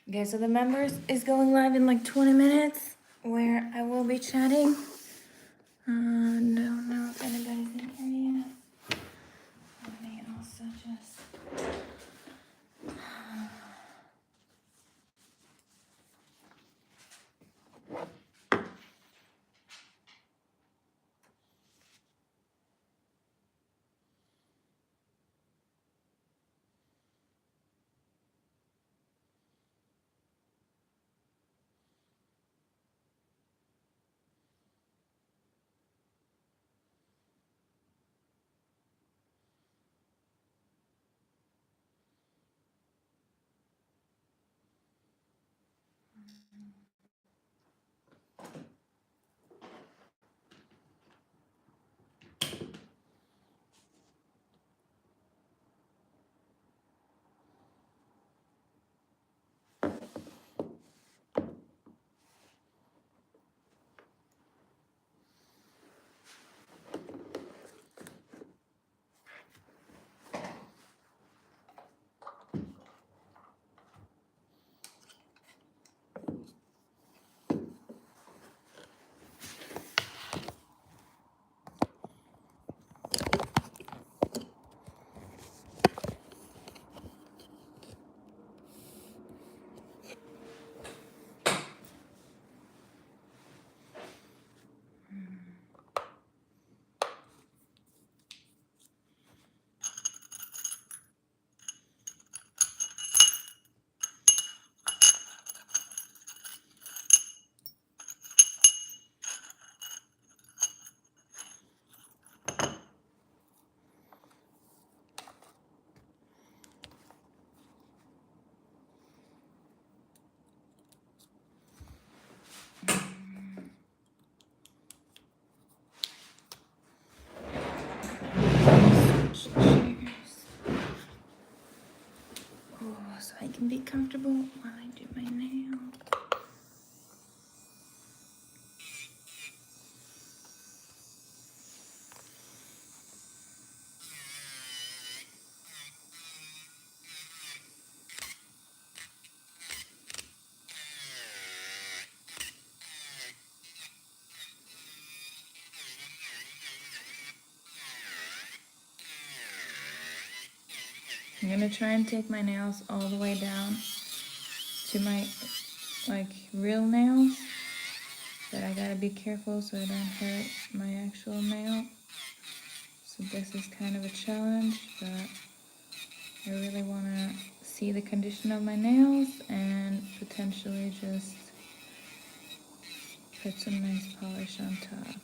Okay, so the members is going live in like 20 minutes where I will be chatting. Don't know if anybody's in here yet. Let me also just. Switch chairs. Oh, so I can be comfortable while I do my nails. I'm gonna try and take my nails all the way down to my real nails, but I gotta be careful so I don't hurt my actual nail. So this is kind of a challenge, but I really wanna see the condition of my nails and potentially just put some nice polish on top.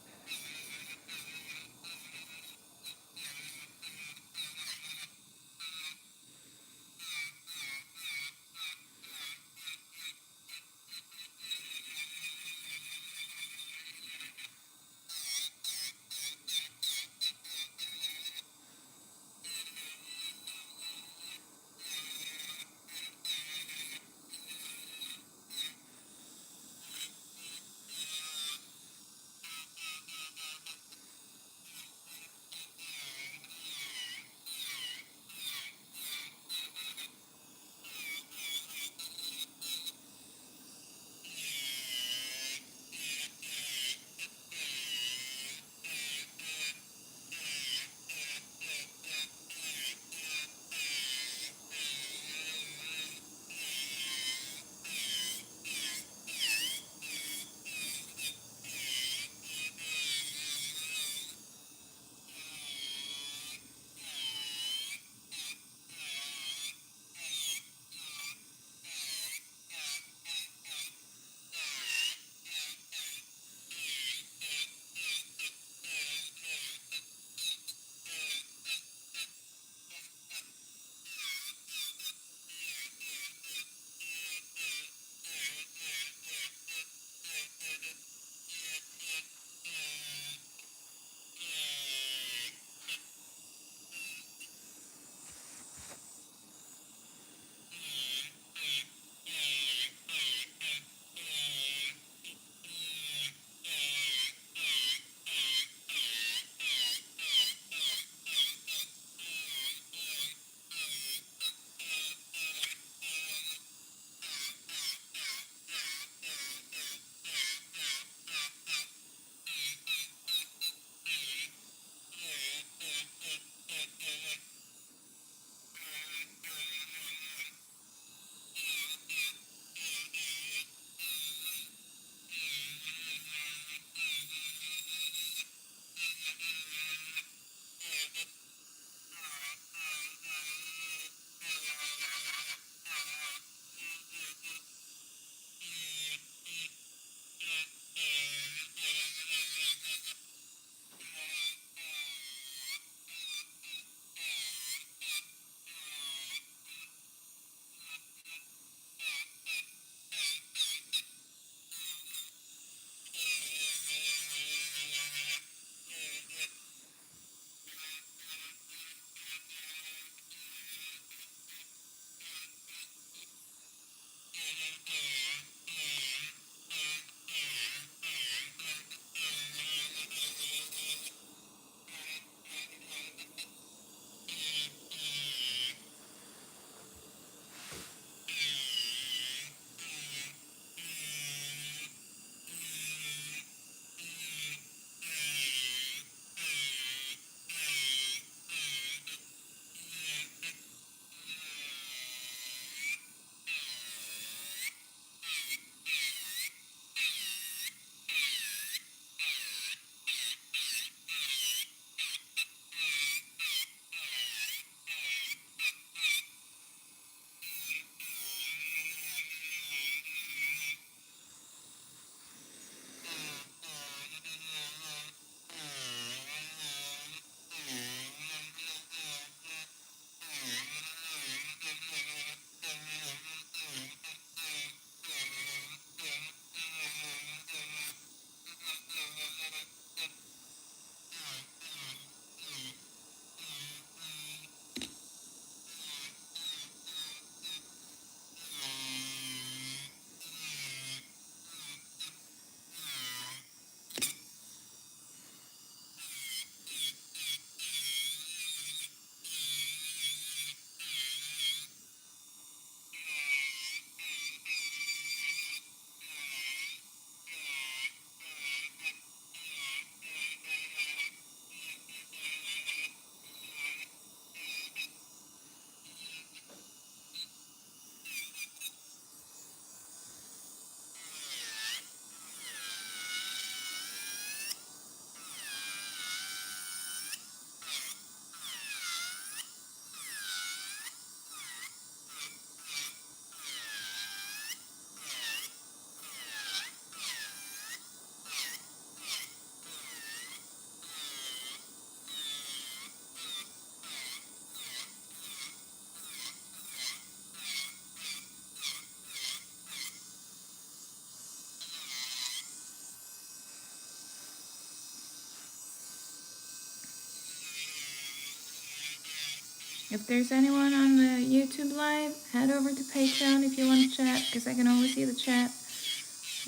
If there's anyone on the YouTube live, head over to Patreon if you want to chat, because I can only see the chat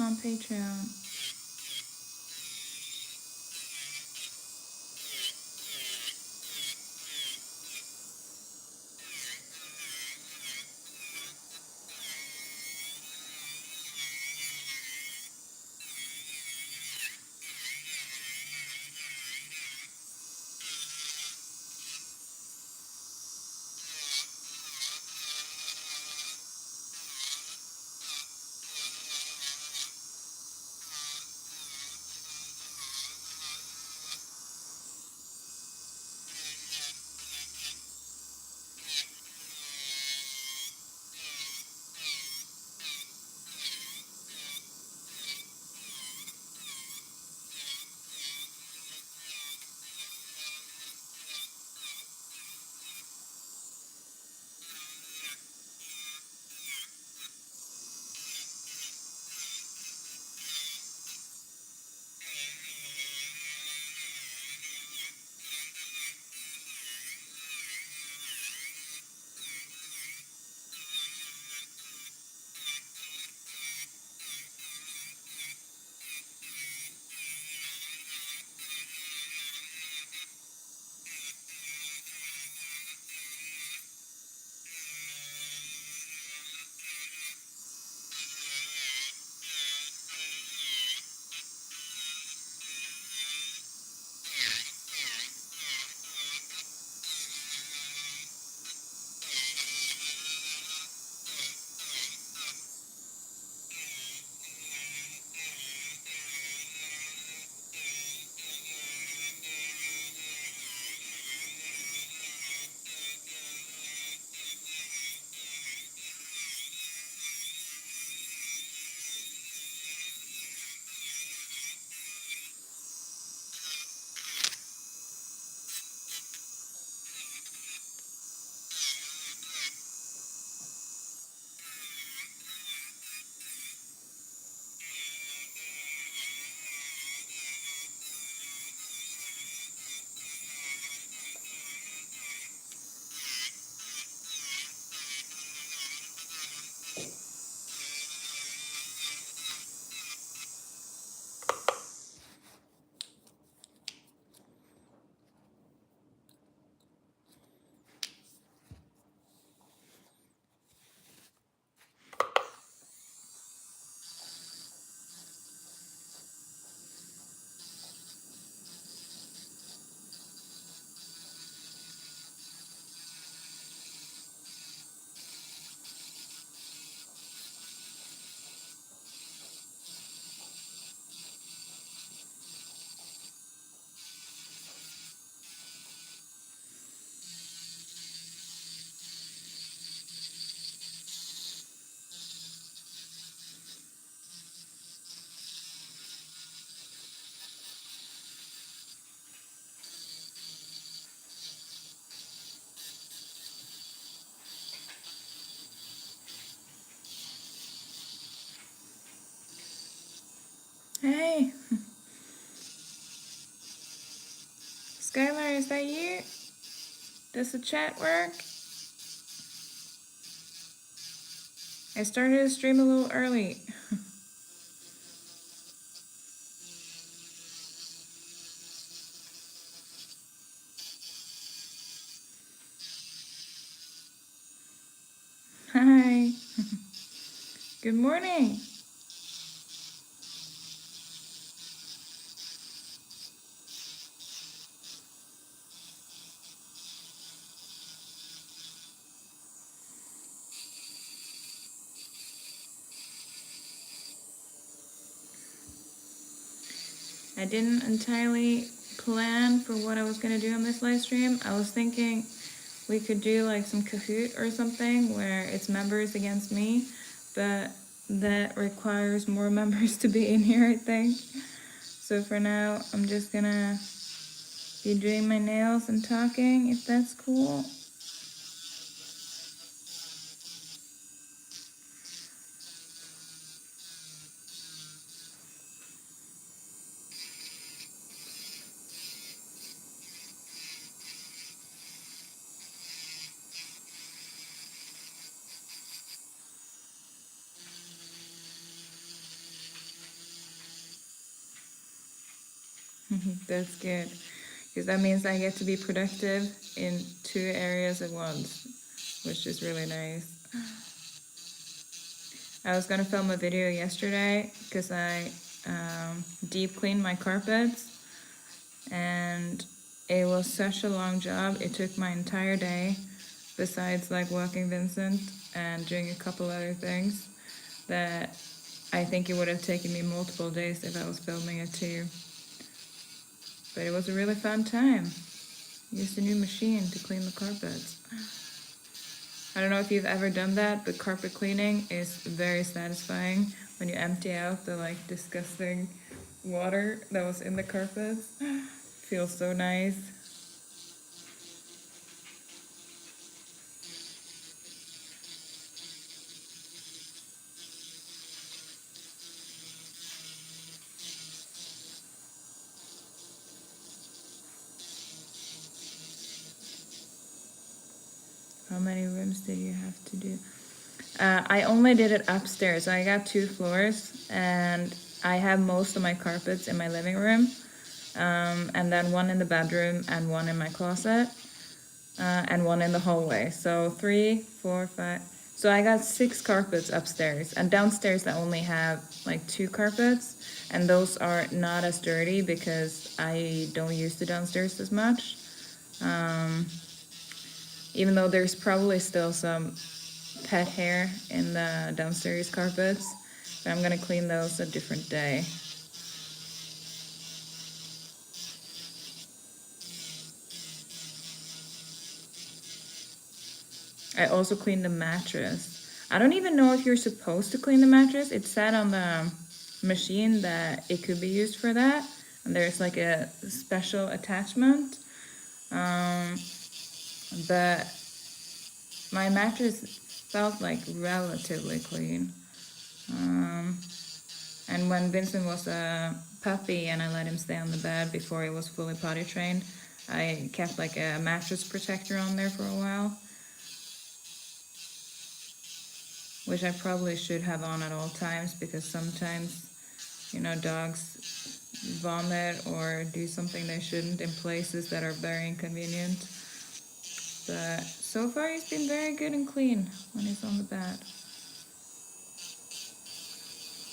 on Patreon. Hey, Skylar, is that you? Does the chat work? I started to stream a little early. Hi. Good morning. I didn't entirely plan for what I was gonna do on this live stream. I was thinking we could do like some Kahoot or something where it's members against me, but that requires more members to be in here, I think. So for now, I'm just gonna be doing my nails and talking, if that's cool. That's good. Because that means I get to be productive in 2 areas at once, which is really nice. I was gonna film a video yesterday because I deep cleaned my carpets, and it was such a long job. It took my entire day, besides like walking Vincent and doing a couple other things, that I think it would have taken me multiple days if I was filming it too. But it was a really fun time. Used a new machine to clean the carpets. I don't know if you've ever done that, but carpet cleaning is very satisfying when you empty out the like disgusting water that was in the carpets. Feels so nice. How many rooms did you have to do? I only did it upstairs. So I got 2 floors, and I have most of my carpets in my living room, and then one in the bedroom, and one in my closet, and one in the hallway. So 3, 4, 5. So I got 6 carpets upstairs, and downstairs I only have like 2 carpets, and those are not as dirty because I don't use the downstairs as much. Even though there's probably still some pet hair in the downstairs carpets, but I'm gonna clean those a different day. I also cleaned the mattress. I don't even know if you're supposed to clean the mattress. It said on the machine that it could be used for that, and there's like a special attachment. But my mattress felt like relatively clean. And when Vincent was a puppy and I let him stay on the bed before he was fully potty trained, I kept like a mattress protector on there for a while, which I probably should have on at all times because sometimes, dogs vomit or do something they shouldn't in places that are very inconvenient. But so far he's been very good and clean when he's on the bed.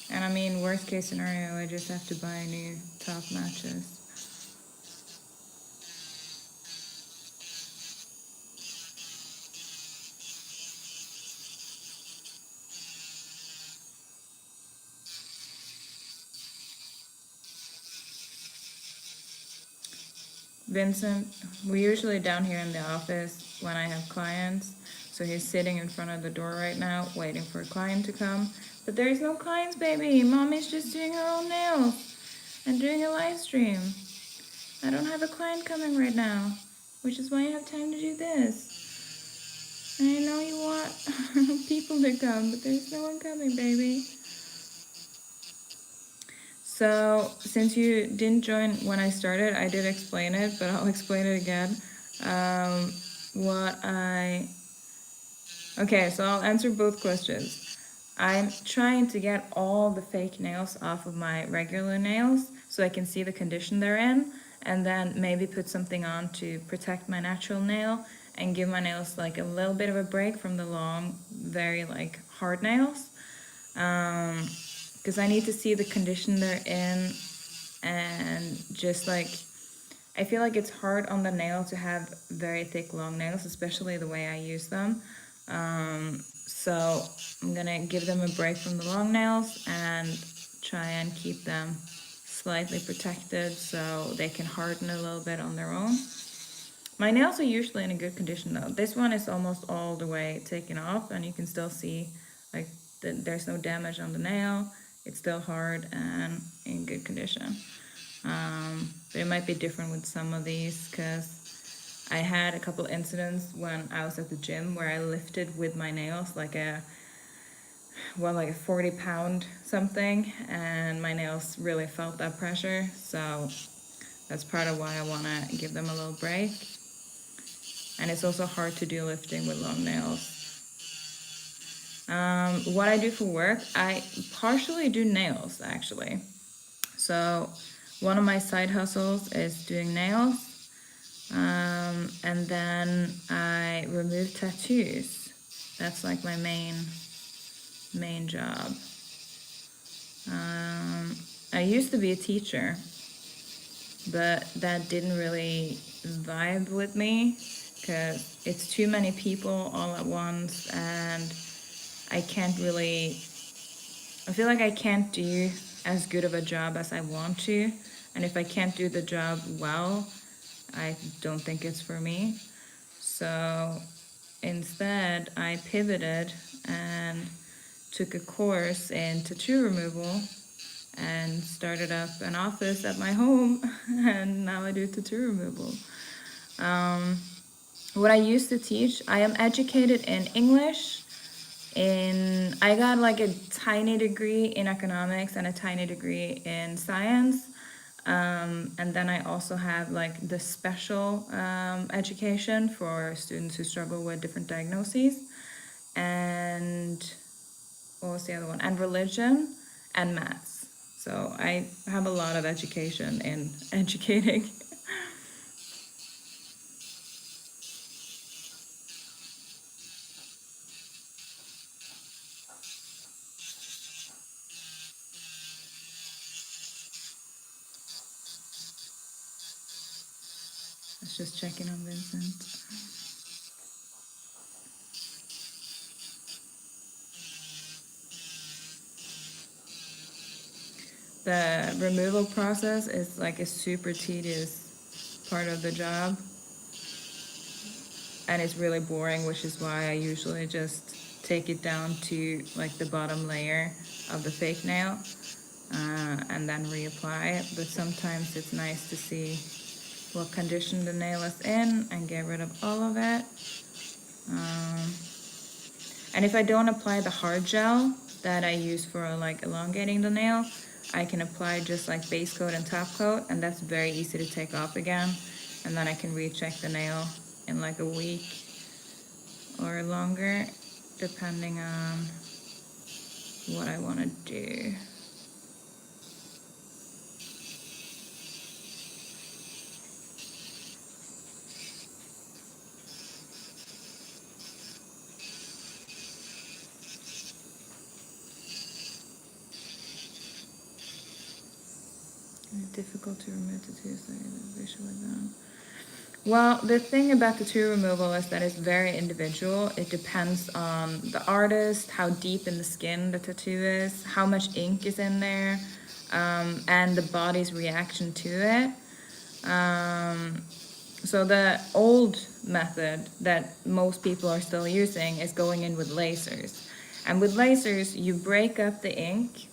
And I mean, worst case scenario, I just have to buy a new top mattress. Vincent, we're usually down here in the office when I have clients. So he's sitting in front of the door right now, waiting for a client to come. But there is no clients, baby. Mommy's just doing her own nails and doing a live stream. I don't have a client coming right now, which is why I have time to do this. And I know you want people to come, but there's no one coming, baby. So, since you didn't join when I started, I did explain it, but I'll explain it again. Okay, so I'll answer both questions. I'm trying to get all the fake nails off of my regular nails so I can see the condition they're in, and then maybe put something on to protect my natural nail and give my nails like a little bit of a break from the long, very like hard nails. Because I need to see the condition they're in, and just like I feel like it's hard on the nail to have very thick long nails, especially the way I use them. So I'm gonna give them a break from the long nails and try and keep them slightly protected so they can harden a little bit on their own. My nails are usually in a good condition though. This one is almost all the way taken off, and you can still see like there's no damage on the nail. It's still hard and in good condition. But it might be different with some of these because I had a couple incidents when I was at the gym where I lifted with my nails like a 40-pound something, and my nails really felt that pressure. So that's part of why I want to give them a little break. And it's also hard to do lifting with long nails. What I do for work, I partially do nails actually. So One of my side hustles is doing nails. And then I remove tattoos. That's like my main job. I used to be a teacher, but that didn't really vibe with me because it's too many people all at once, and I can't really, I feel like I can't do as good of a job as I want to. And if I can't do the job well, I don't think it's for me. So instead, I pivoted and took a course in tattoo removal and started up an office at my home, and now I do tattoo removal. What I used to teach, I am educated in English. I got like a tiny degree in economics and a tiny degree in science. And then I also have like the special education for students who struggle with different diagnoses. And what was the other one? And religion and maths. So I have a lot of education in educating. I was just checking on Vincent. The removal process is like a super tedious part of the job, and it's really boring, which is why I usually just take it down to like the bottom layer of the fake nail and then reapply it. But sometimes it's nice to see what condition the nail is in and get rid of all of it. And if I don't apply the hard gel that I use for like elongating the nail, I can apply just like base coat and top coat, and that's very easy to take off again. And then I can recheck the nail in like a week or longer, depending on what I want to do. Difficult to remove tattoos that are visually done. Well, the thing about tattoo removal is that it's very individual. It depends on the artist, how deep in the skin the tattoo is, how much ink is in there, and the body's reaction to it. So the old method that most people are still using is going in with lasers. And with lasers, you break up the ink.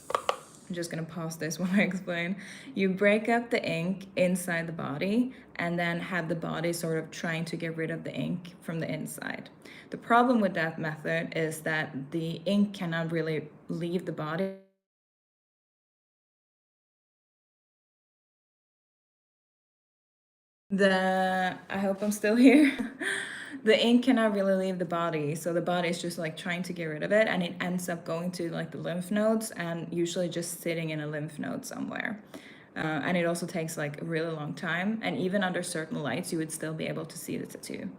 I'm just gonna pause this while I explain. You break up the ink inside the body and then have the body sort of trying to get rid of the ink from the inside. The problem with that method is that the ink cannot really leave the body. I hope I'm still here. The ink cannot really leave the body, so the body is just like trying to get rid of it, and it ends up going to like the lymph nodes and usually just sitting in a lymph node somewhere. And it also takes like a really long time, and even under certain lights, you would still be able to see the tattoo.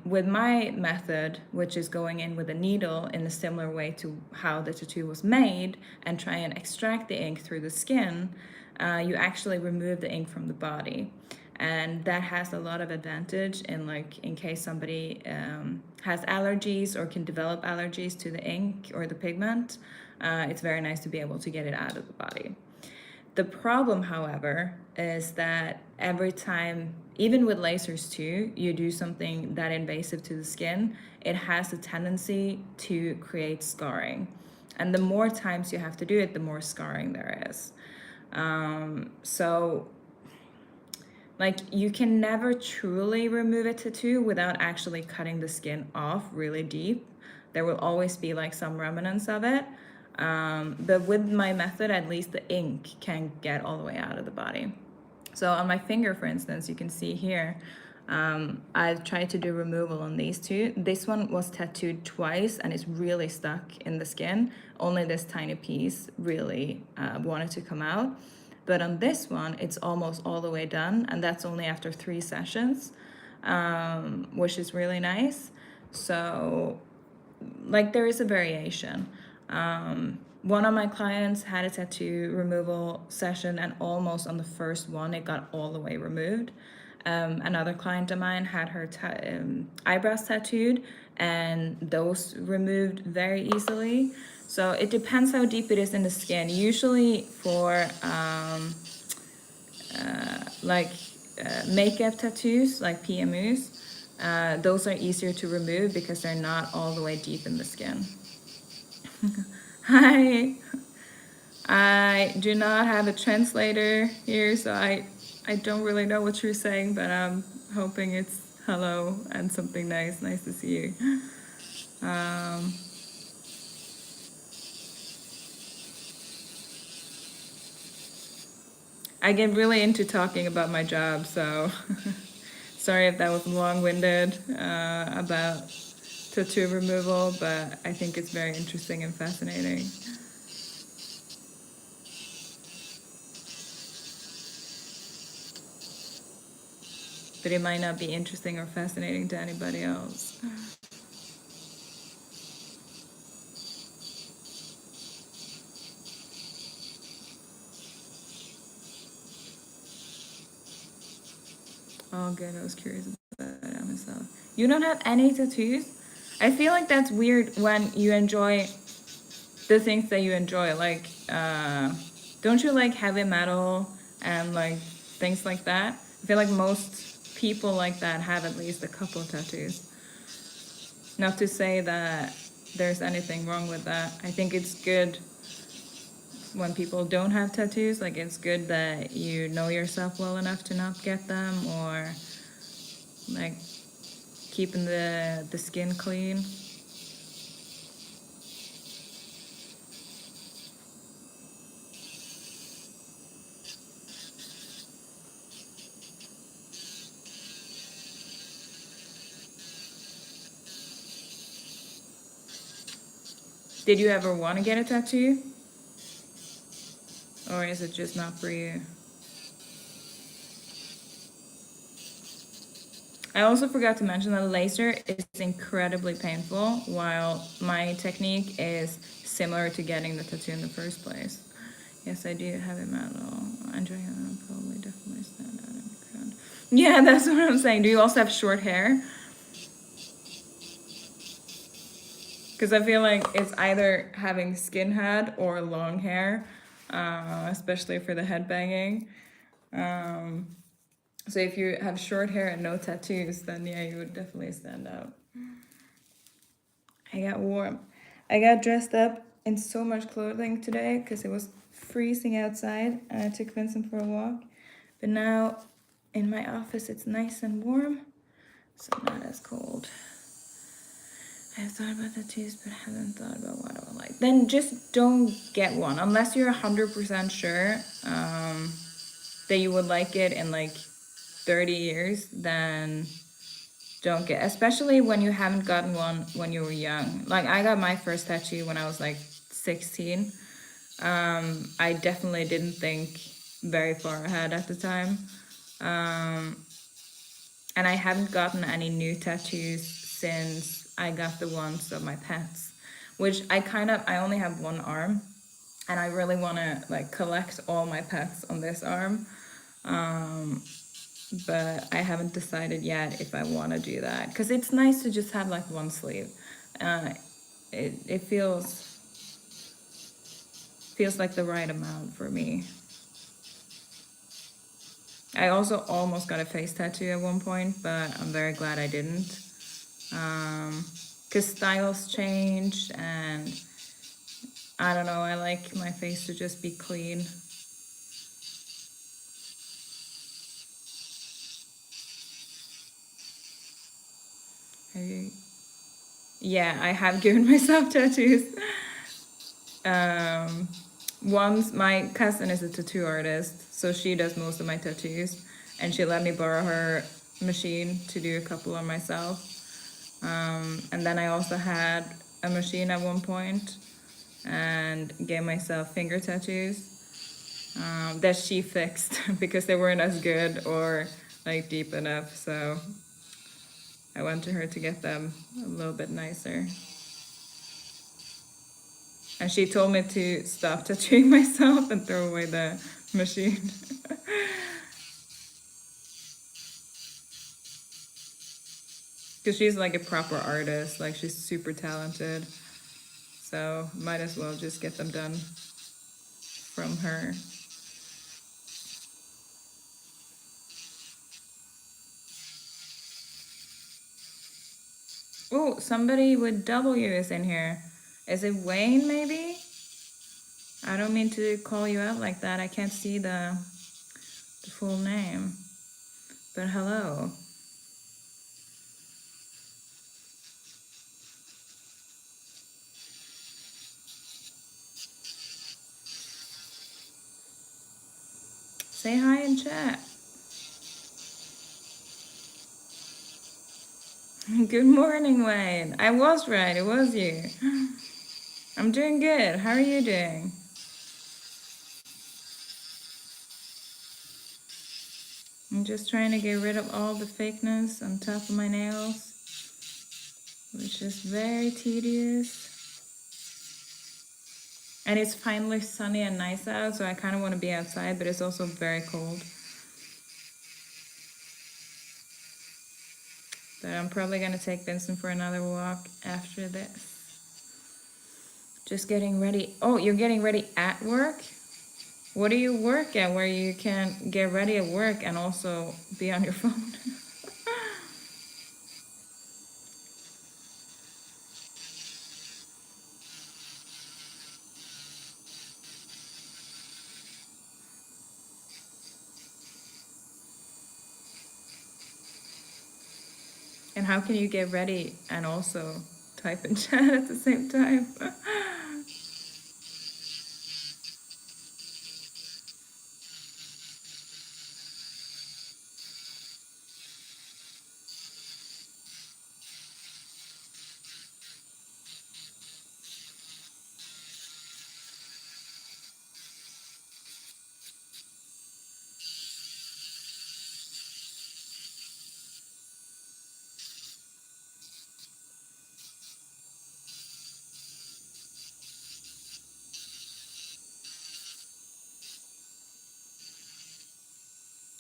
With my method, which is going in with a needle in a similar way to how the tattoo was made and try and extract the ink through the skin, you actually remove the ink from the body. And that has a lot of advantage in case somebody has allergies or can develop allergies to the ink or the pigment. It's very nice to be able to get it out of the body. The problem, however, is that every time, even with lasers too, you do something that invasive to the skin, it has a tendency to create scarring. And the more times you have to do it, the more scarring there is. So like you can never truly remove a tattoo without actually cutting the skin off really deep. There will always be like some remnants of it. But with my method, at least the ink can get all the way out of the body. So on my finger, for instance, you can see here, I've tried to do removal on these two. This one was tattooed twice and it's really stuck in the skin. Only this tiny piece really wanted to come out. But on this one, it's almost all the way done, and that's only after 3 sessions, which is really nice. So, like, there is a variation. One of my clients had a tattoo removal session, and almost on the first one, it got all the way removed. Another client of mine had her eyebrows tattooed, and those removed very easily. So it depends how deep it is in the skin. Usually for like makeup tattoos, like PMUs, those are easier to remove because they're not all the way deep in the skin. Hi. I do not have a translator here, so I don't really know what you're saying, but I'm hoping it's hello and something nice. Nice to see you. I get really into talking about my job, so sorry if that was long-winded about tattoo removal, but I think it's very interesting and fascinating. But it might not be interesting or fascinating to anybody else. Oh, good. I was curious about that myself. You don't have any tattoos? I feel like that's weird when you enjoy the things that you enjoy. Like, don't you like heavy metal and like things like that? I feel like most people like that have at least a couple of tattoos. Not to say that there's anything wrong with that. I think it's good when people don't have tattoos. Like, it's good that you know yourself well enough to not get them, or like keeping the skin clean. Did you ever want to get a tattoo? Or is it just not for you? I also forgot to mention that laser is incredibly painful, while my technique is similar to getting the tattoo in the first place. Yes, I do have a metal. Andrea probably definitely stand out in the crowd. Yeah, that's what I'm saying. Do you also have short hair? Because I feel like it's either having skinhead or long hair, especially for the headbanging. So if you have short hair and no tattoos, then yeah, you would definitely stand out. I got warm. I got dressed up in so much clothing today because it was freezing outside, and I took Vincent for a walk. But now in my office it's nice and warm, so not as cold. I've thought about tattoos, but haven't thought about what I would like. Then just don't get one unless you're 100% sure that you would like it in like 30 years. Then don't get, especially when you haven't gotten one when you were young. Like, I got my first tattoo when I was like 16. I definitely didn't think very far ahead at the time. And I haven't gotten any new tattoos since I got the ones of my pets, which I only have one arm, and I really want to like collect all my pets on this arm. But I haven't decided yet if I want to do that, because it's nice to just have like one sleeve. It feels like the right amount for me. I also almost got a face tattoo at one point, but I'm very glad I didn't. Because styles change, and I don't know, I like my face to just be clean. Yeah, I have given myself tattoos. Once, my cousin is a tattoo artist, so she does most of my tattoos, and she let me borrow her machine to do a couple on myself. And then I also had a machine at one point and gave myself finger tattoos. that she fixed because they weren't as good or like deep enough. So I went to her to get them a little bit nicer. And she told me to stop tattooing myself and throw away the machine. Because she's like a proper artist, like she's super talented. So might as well just get them done from her. Oh, somebody with W is in here. Is it Wayne, maybe? I don't mean to call you out like that. I can't see the full name. But hello. Say hi in chat. Good morning, Wayne. I was right. It was you. I'm doing good. How are you doing? I'm just trying to get rid of all the fakeness on top of my nails, which is very tedious. And it's finally sunny and nice out, so I kind of want to be outside, but it's also very cold. But I'm probably going to take Vincent for another walk after this. Just getting ready. Oh, you're getting ready at work? What do you work at where you can get ready at work and also be on your phone? And how can you get ready and also type in chat at the same time?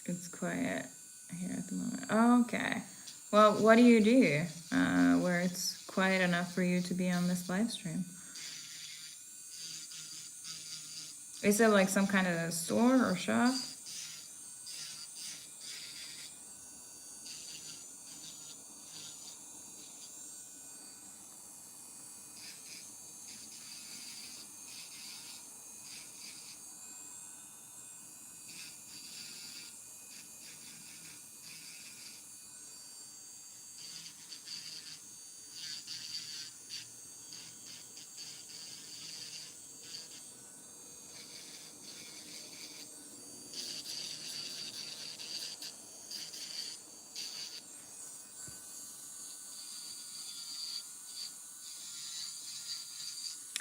It's quiet here at the moment. Okay. Well, what do you do where it's quiet enough for you to be on this live stream? Is it like some kind of store or shop?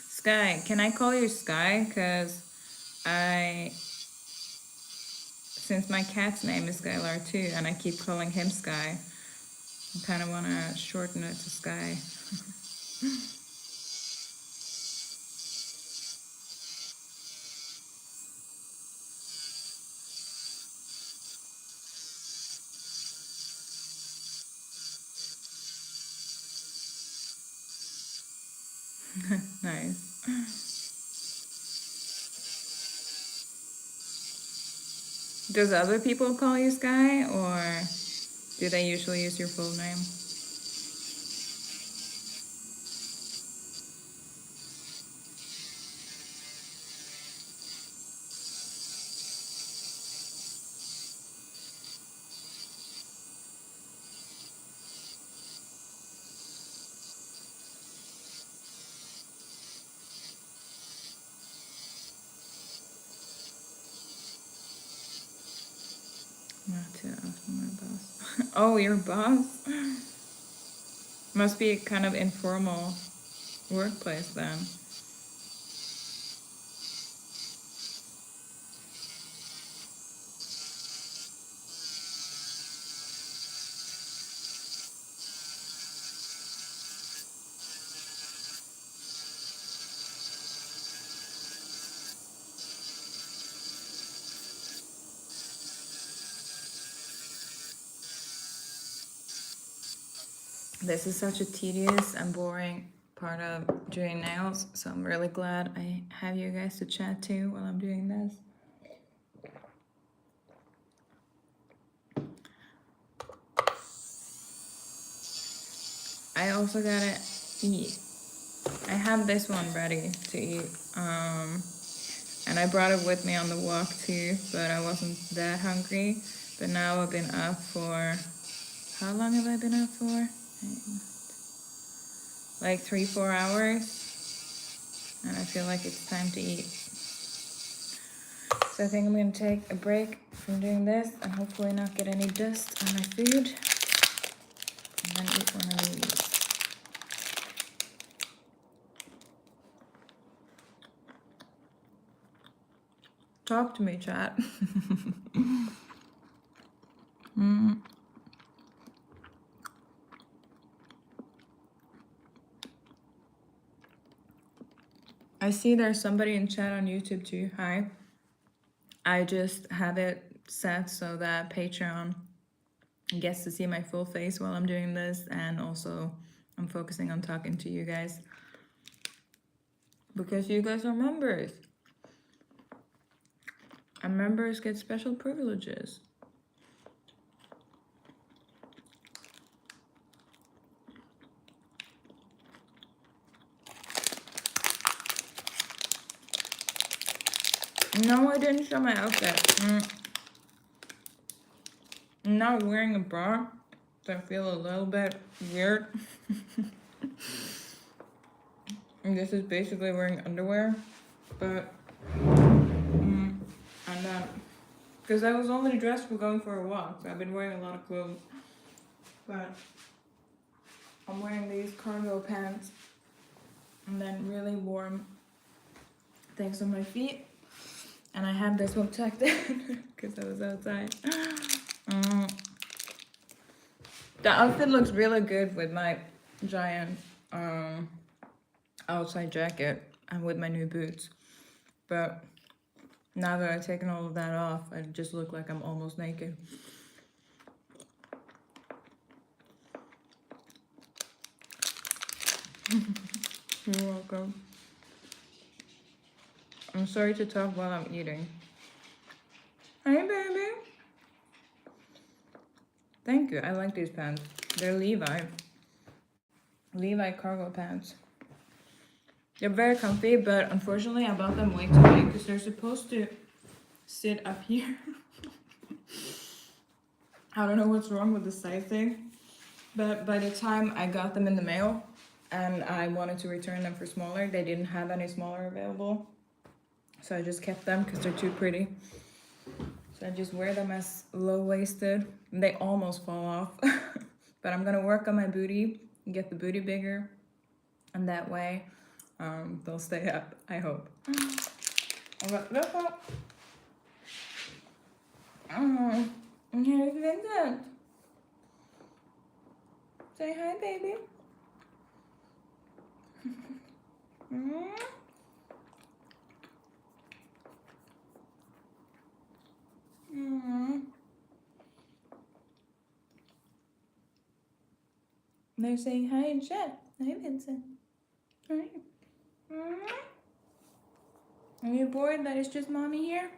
Sky, can I call you Sky? Because since my cat's name is Skylar too, and I keep calling him Sky, I kind of want to shorten it to Sky. Nice. Does other people call you Sky, or do they usually use your full name? Not too often, my boss. Oh, your boss? Must be a kind of informal workplace then. This is such a tedious and boring part of doing nails, so I'm really glad I have you guys to chat to while I'm doing this. I also gotta eat. I have this one ready to eat, and I brought it with me on the walk too, but I wasn't that hungry. But now I've been up for, how long have I been up for? Like 3-4 hours, and I feel like it's time to eat. So I think I'm gonna take a break from doing this and hopefully not get any dust on my food, and then eat one of these. Talk to me, chat. I see there's somebody in chat on YouTube too. Hi. I just have it set so that Patreon gets to see my full face while I'm doing this, and also I'm focusing on talking to you guys because you guys are members, and members get special privileges. No, I didn't show my outfit. I'm not wearing a bra, so I feel a little bit weird. And this is basically wearing underwear, but I'm not, because I was only dressed for going for a walk, so I've been wearing a lot of clothes. But I'm wearing these cargo pants and then really warm things on my feet. And I have this one tucked in because I was outside. The outfit looks really good with my giant outside jacket and with my new boots. But now that I've taken all of that off, I just look like I'm almost naked. You're welcome. I'm sorry to talk while I'm eating. Hey, baby. Thank you. I like these pants. They're Levi cargo pants. They're very comfy, but unfortunately I bought them way too big because they're supposed to sit up here. I don't know what's wrong with the sizing, but by the time I got them in the mail and I wanted to return them for smaller, they didn't have any smaller available. So I just kept them because they're too pretty. So I just wear them as low-waisted. They almost fall off. But I'm gonna work on my booty, get the booty bigger, and that way they'll stay up, I hope. Look up. Here's Vincent. Say hi, baby. They're saying hi in chat. Hi, Vincent. Hi. Are you bored that it's just mommy here?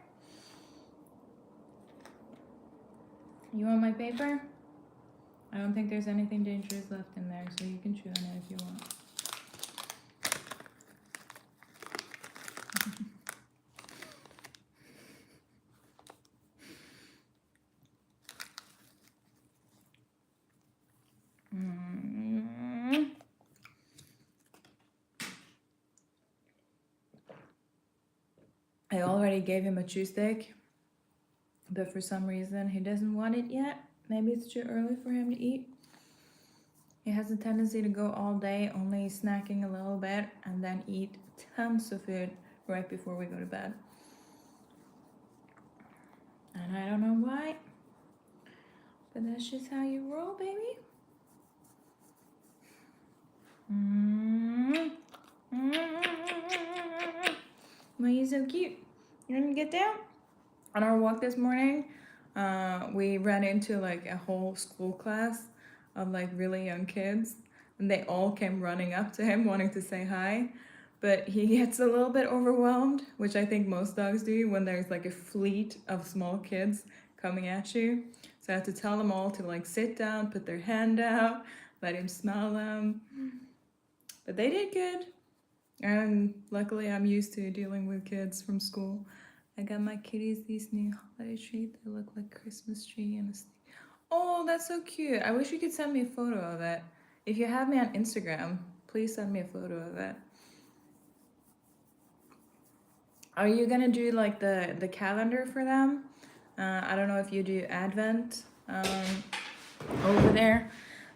You want my paper? I don't think there's anything dangerous left in there, so you can chew on it if you want. I already gave him a chew stick, but for some reason he doesn't want it yet. Maybe it's too early for him to eat. He has a tendency to go all day only snacking a little bit and then eat tons of food right before we go to bed. And I don't know why, but that's just how you roll, baby. Why are you so cute? You want to get down? On our walk this morning, we ran into like a whole school class of like really young kids, and they all came running up to him wanting to say hi. But he gets a little bit overwhelmed, which I think most dogs do when there's like a fleet of small kids coming at you. So I have to tell them all to like sit down, put their hand out, let him smell them. But they did good. And luckily, I'm used to dealing with kids from school. I got my kitties these new holiday treats. They look like Christmas tree and a oh, that's so cute. I wish you could send me a photo of it. If you have me on Instagram, please send me a photo of it. Are you gonna do like the calendar for them? I don't know if you do Advent over there,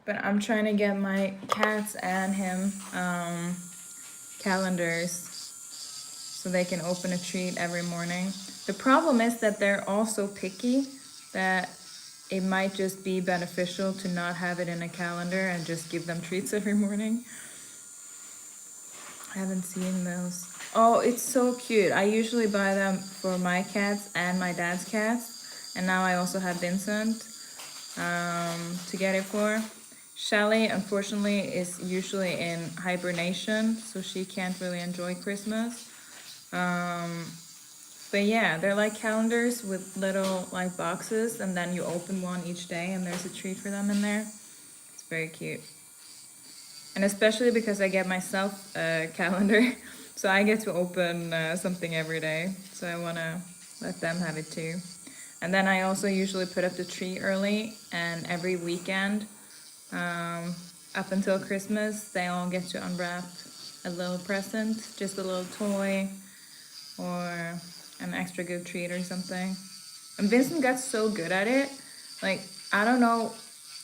but I'm trying to get my cats and him calendars so they can open a treat every morning. The problem is that they're all so picky that it might just be beneficial to not have it in a calendar and just give them treats every morning. I haven't seen those. Oh, it's so cute. I usually buy them for my cats and my dad's cats. And now I also have Vincent to get it for. Shelly, unfortunately, is usually in hibernation, so she can't really enjoy Christmas. But yeah, they're like calendars with little like boxes, and then you open one each day and there's a treat for them in there. It's very cute. And especially because I get myself a calendar, so I get to open something every day. So I want to let them have it too. And then I also usually put up the tree early, and every weekend up until Christmas, they all get to unwrap a little present, just a little toy or an extra good treat or something. And Vincent got so good at it. Like, I don't know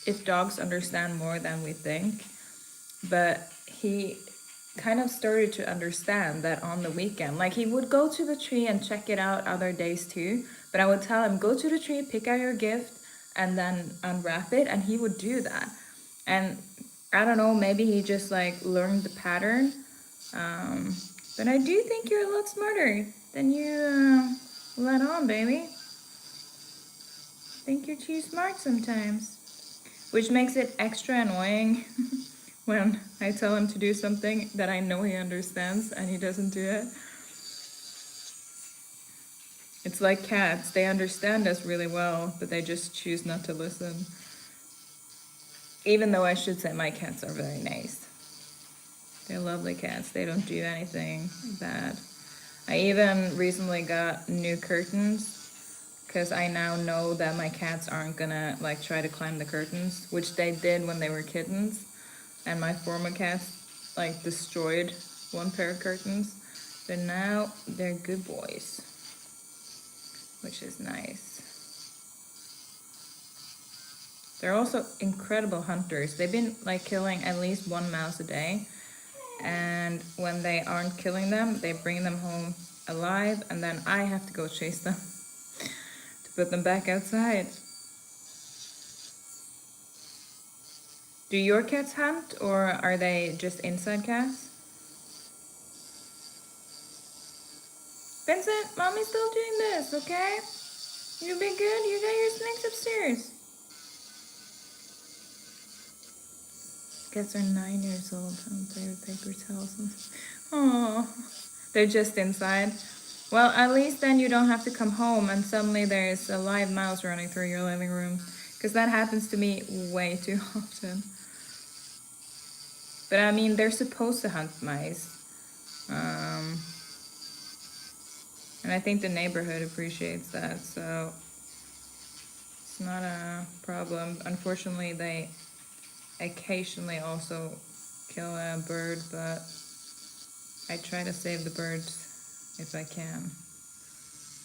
if dogs understand more than we think, but he kind of started to understand that on the weekend. Like, he would go to the tree and check it out other days too, but I would tell him, go to the tree, pick out your gift, and then unwrap it, and he would do that. And I don't know, maybe he just like learned the pattern. But I do think you're a lot smarter than you let on, baby. I think you're too smart sometimes, which makes it extra annoying when I tell him to do something that I know he understands and he doesn't do it. It's like cats, they understand us really well, but they just choose not to listen. Even though I should say my cats are very nice. They're lovely cats, they don't do anything bad. I even recently got new curtains because I now know that my cats aren't gonna like try to climb the curtains, which they did when they were kittens. And my former cats like destroyed one pair of curtains, but now they're good boys, which is nice. They're also incredible hunters. They've been like killing at least one mouse a day, and when they aren't killing them, they bring them home alive, and then I have to go chase them to put them back outside. Do your cats hunt, or are they just inside cats? Vincent, mommy's still doing this, okay? You be good? You got your snakes upstairs. Cats are 9 years old. Don't play with paper towels. Oh, they're just inside. Well, at least then you don't have to come home and suddenly there's a live mouse running through your living room. Because that happens to me way too often. But I mean, they're supposed to hunt mice. And I think the neighborhood appreciates that, so it's not a problem. Unfortunately, they occasionally also kill a bird, but I try to save the birds if I can.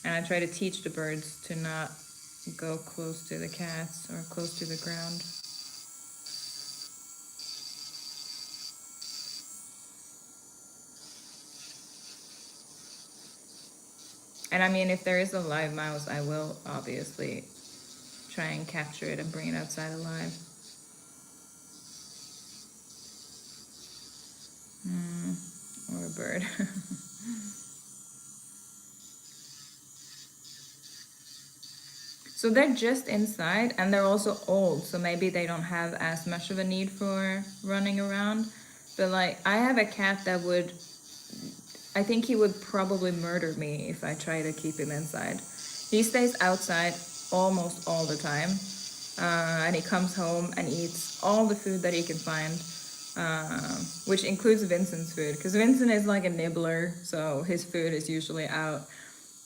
And I try to teach the birds to not go close to the cats or close to the ground. And I mean, if there is a live mouse, I will obviously try and capture it and bring it outside alive. Or a bird. So they're just inside, and they're also old, so maybe they don't have as much of a need for running around. But like, I have a cat that would, I think he would probably murder me if I try to keep him inside. He stays outside almost all the time, and he comes home and eats all the food that he can find, which includes Vincent's food, because Vincent is like a nibbler, so his food is usually out.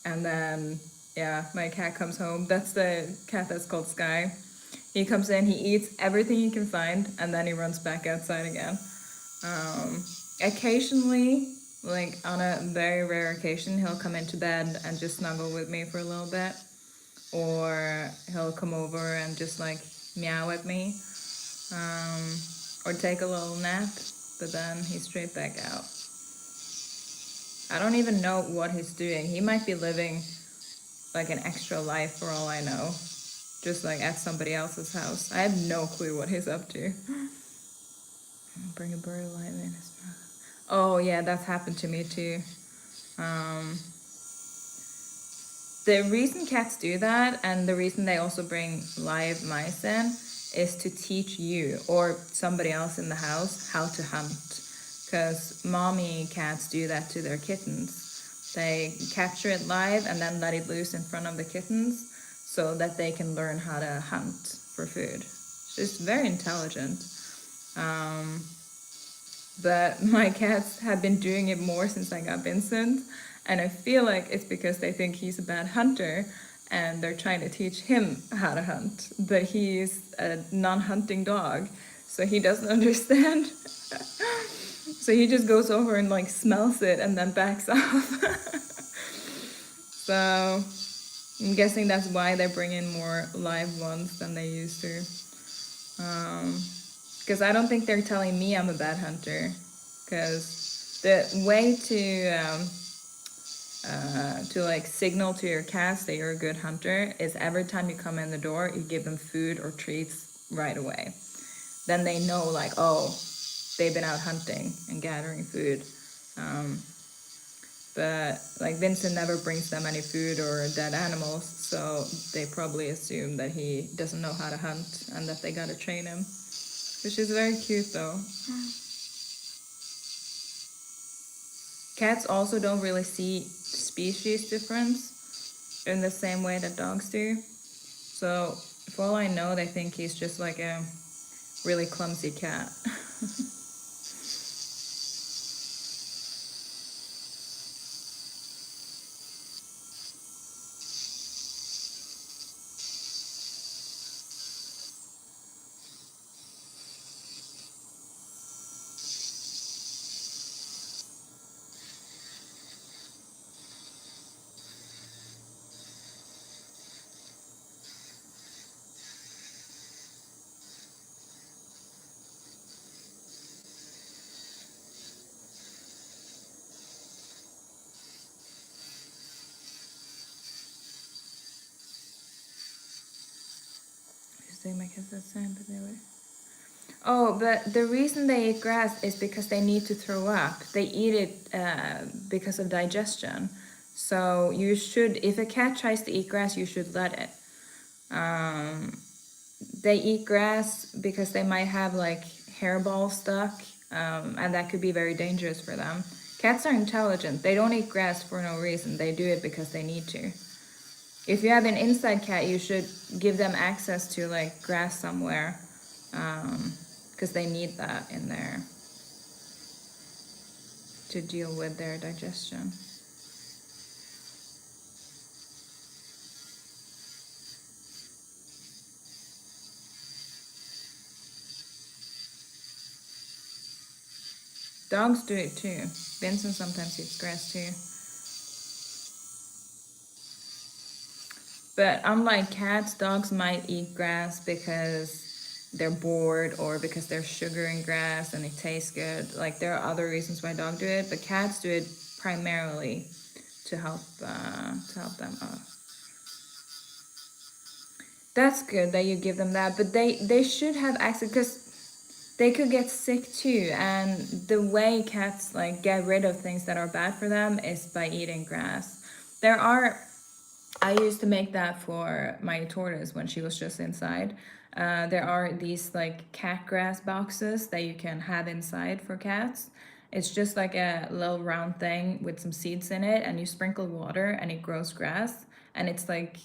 And then, yeah, my cat comes home. That's the cat that's called Sky. He comes in, he eats everything he can find, and then he runs back outside again. Occasionally, like on a very rare occasion, he'll come into bed and just snuggle with me for a little bit. Or he'll come over and just like meow at me. Or take a little nap, but then he's straight back out. I don't even know what he's doing. He might be living like an extra life for all I know. Just like at somebody else's house. I have no clue what he's up to. Bring a bird alive in his mouth. Oh yeah, that's happened to me too. The reason cats do that, and the reason they also bring live mice in, is to teach you or somebody else in the house how to hunt. Because mommy cats do that to their kittens. They capture it live and then let it loose in front of the kittens so that they can learn how to hunt for food. It's very intelligent. But my cats have been doing it more since I got Vincent, and I feel like it's because they think he's a bad hunter and they're trying to teach him how to hunt, but he's a non-hunting dog, so he doesn't understand. So he just goes over and like smells it and then backs off. So I'm guessing that's why they bring in more live ones than they used to. Because I don't think they're telling me I'm a bad hunter. Because the way to like signal to your cats that you're a good hunter is every time you come in the door, you give them food or treats right away. Then they know like, oh, they've been out hunting and gathering food. But like Vincent never brings them any food or dead animals, so they probably assume that he doesn't know how to hunt and that they gotta train him, which is very cute though. Cats also don't really see species difference in the same way that dogs do. So for all I know, they think he's just like a really clumsy cat. My kids that same, but they were. Oh, but the reason they eat grass is because they need to throw up. They eat it because of digestion. So you should, if a cat tries to eat grass, you should let it. They eat grass because they might have like hairballs stuck, and that could be very dangerous for them. Cats are intelligent. They don't eat grass for no reason. They do it because they need to. If you have an inside cat, you should give them access to like grass somewhere, because they need that in there to deal with their digestion. Dogs do it too. Vincent sometimes eats grass too. But unlike cats, dogs might eat grass because they're bored or because there's sugar in grass and it tastes good. Like there are other reasons why dogs do it, but cats do it primarily to help them out. That's good that you give them that, but they should have access because they could get sick too. And the way cats like get rid of things that are bad for them is by eating grass. There are I used to make that for my tortoise when she was just inside. There are these like cat grass boxes that you can have inside for cats. It's just like a little round thing with some seeds in it, and you sprinkle water and it grows grass. And it's like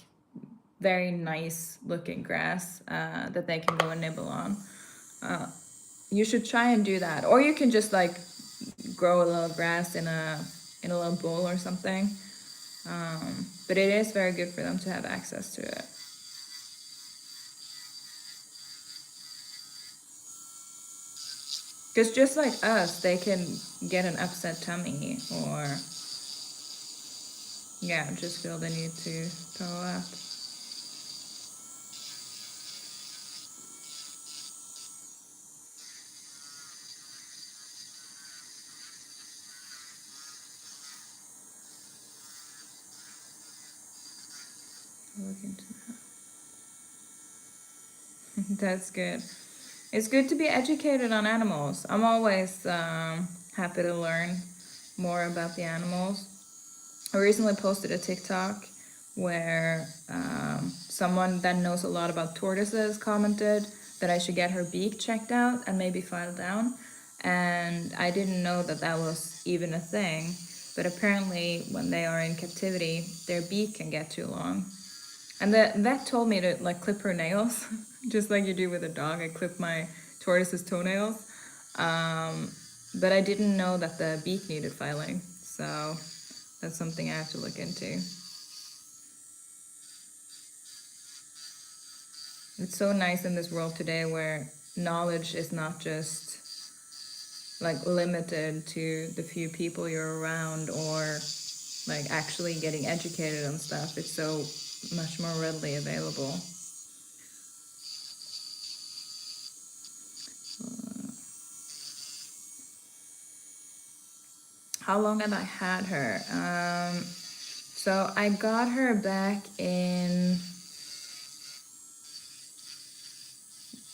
very nice looking grass that they can go and nibble on. You should try and do that, or you can just like grow a little grass in a little bowl or something. But it is very good for them to have access to it. Because just like us, they can get an upset tummy or, yeah, just feel the need to throw up. Look into that. That's good. It's good to be educated on animals. I'm always happy to learn more about the animals. I recently posted a TikTok where someone that knows a lot about tortoises commented that I should get her beak checked out and maybe filed down. And I didn't know that that was even a thing. But apparently, when they are in captivity, their beak can get too long. And the vet told me to like clip her nails, just like you do with a dog. I clip my tortoise's toenails. But I didn't know that the beak needed filing. So that's something I have to look into. It's so nice in this world today where knowledge is not just like limited to the few people you're around or like actually getting educated on stuff. It's so much more readily available. How long have I had her? So I got her back in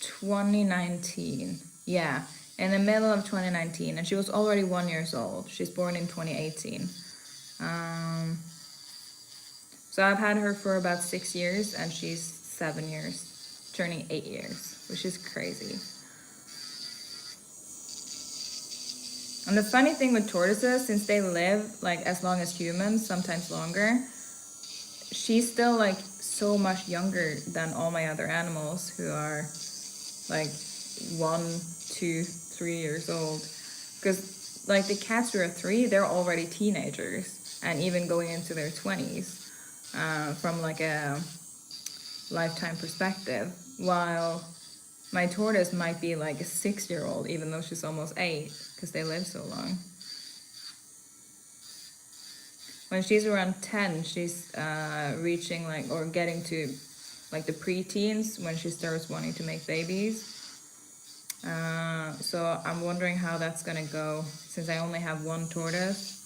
2019. Yeah, in the middle of 2019, and she was already 1 year old. She's born in 2018. So I've had her for about 6 years, and she's 7 years, turning 8 years, which is crazy. And the funny thing with tortoises, since they live like as long as humans, sometimes longer, she's still like so much younger than all my other animals who are like 1, 2, 3 years old. Because like the cats who are 3, they're already teenagers and even going into their 20s from like a lifetime perspective, while my tortoise might be like a 6-year-old even though she's almost 8 because they live so long. When she's around 10, she's reaching like or getting to like the preteens when she starts wanting to make babies. So I'm wondering how that's gonna go since I only have one tortoise.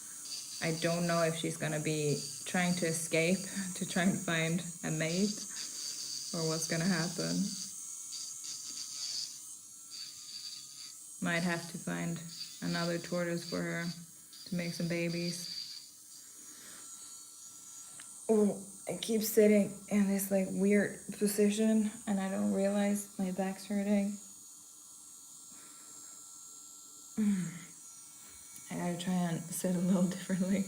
I don't know if she's gonna be trying to escape to try and find a mate or what's gonna happen. Might have to find another tortoise for her to make some babies. Oh, I keep sitting in this like weird position and I don't realize my back's hurting. I gotta try and sit a little differently.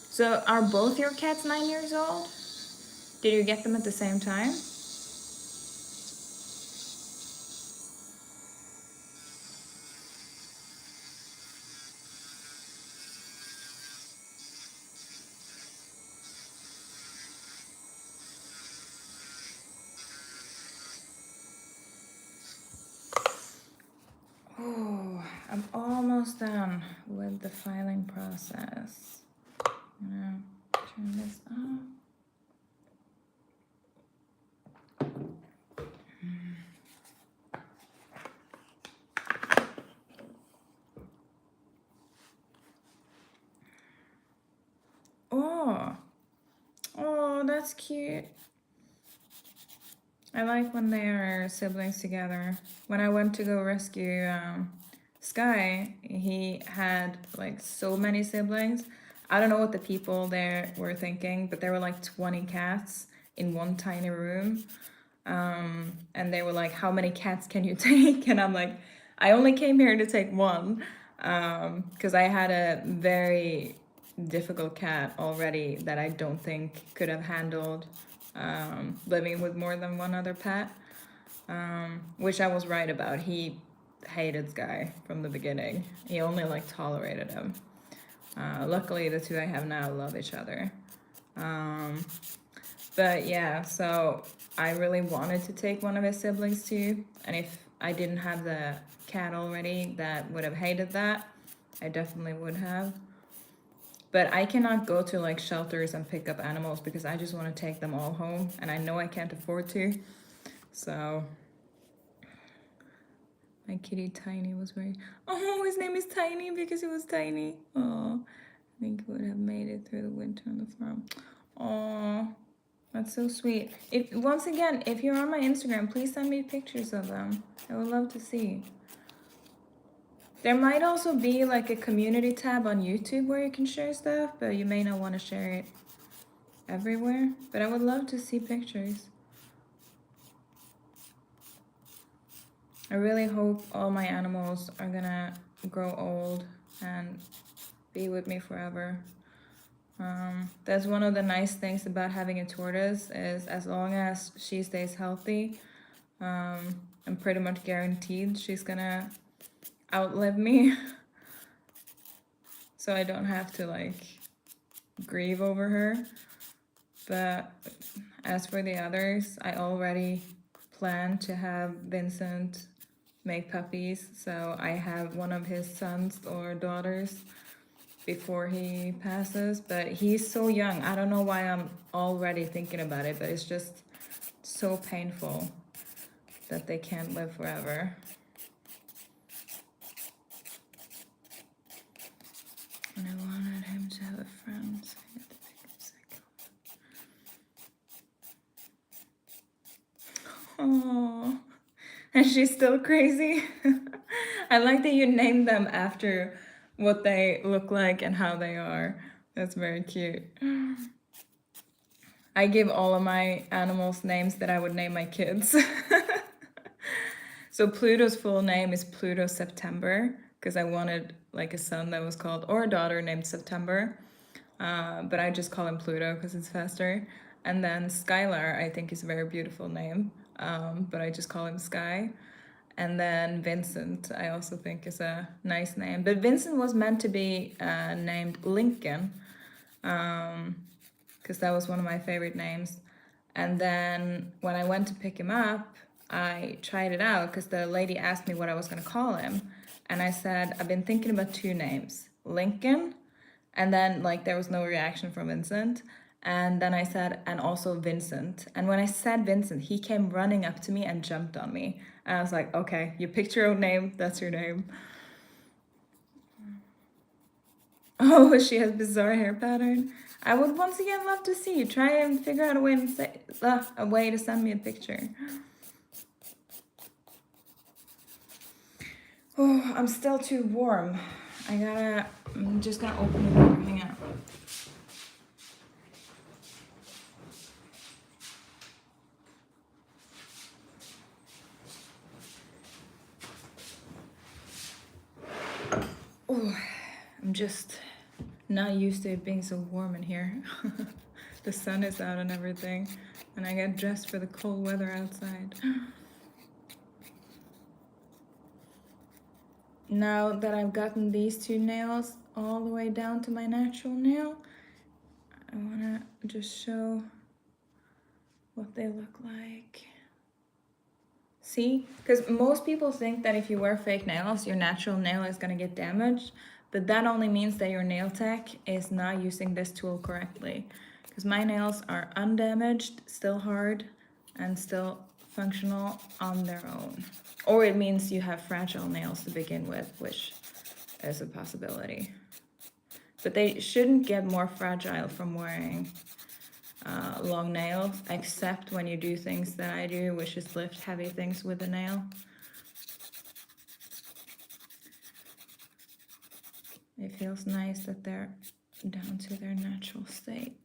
So are both your cats 9 years old? Did you get them at the same time? Oh, I'm almost done with the filing process. Now, turn this off. that's cute. I like when they are siblings together. When I went to go rescue Sky, he had like so many siblings. I don't know what the people there were thinking, but there were like 20 cats in one tiny room. And they were like, how many cats can you take? And I'm like, I only came here to take one, because I had a very difficult cat already that I don't think could have handled living with more than one other pet, which I was right about. He hated Sky from the beginning. He only like tolerated him. Luckily, the two I have now love each other. But yeah, so I really wanted to take one of his siblings too. And if I didn't have the cat already that would have hated that, I definitely would have. But I cannot go to like shelters and pick up animals because I just want to take them all home. And I know I can't afford to. So my kitty Tiny was very, oh, his name is Tiny because he was tiny. Oh, I think he would have made it through the winter on the farm. Oh, that's so sweet. Once again, if you're on my Instagram, please send me pictures of them. I would love to see. There might also be like a community tab on YouTube where you can share stuff, but you may not want to share it everywhere. But I would love to see pictures. I really hope all my animals are gonna grow old and be with me forever. That's one of the nice things about having a tortoise is as long as she stays healthy, I'm pretty much guaranteed she's gonna outlive me. So I don't have to like grieve over her. But as for the others, I already plan to have Vincent make puppies. So I have one of his sons or daughters before he passes, but he's so young. I don't know why I'm already thinking about it, but it's just so painful that they can't live forever. And I wanted him to have a friend, so I had to pick him second. Oh, and she's still crazy. I like that you named them after what they look like and how they are. That's very cute. I give all of my animals names that I would name my kids. So Pluto's full name is Pluto September, because I wanted like a son that was called, or a daughter named September. But I just call him Pluto because it's faster. And then Skylar, I think is a very beautiful name, but I just call him Sky. And then Vincent, I also think is a nice name. But Vincent was meant to be named Lincoln, because that was one of my favorite names. And then when I went to pick him up, I tried it out because the lady asked me what I was going to call him. And I said, I've been thinking about two names, Lincoln. And then like there was no reaction from Vincent. And then I said, and also Vincent. And when I said Vincent, he came running up to me and jumped on me. And I was like, okay, you picked your own name, that's your name. Oh, she has bizarre hair pattern. I would once again love to see you. Try and figure out a way to send me a picture. Oh, I'm still too warm. I'm just gonna open the door. Hang on. Oh, I'm just not used to it being so warm in here. The sun is out and everything, and I get dressed for the cold weather outside. Now that I've gotten these two nails all the way down to my natural nail, I wanna just show what they look like. See? Because most people think that if you wear fake nails, your natural nail is gonna get damaged, but that only means that your nail tech is not using this tool correctly. Because my nails are undamaged, still hard, and still functional on their own. Or it means you have fragile nails to begin with, which is a possibility. But they shouldn't get more fragile from wearing long nails, except when you do things that I do, which is lift heavy things with a nail. It feels nice that they're down to their natural state.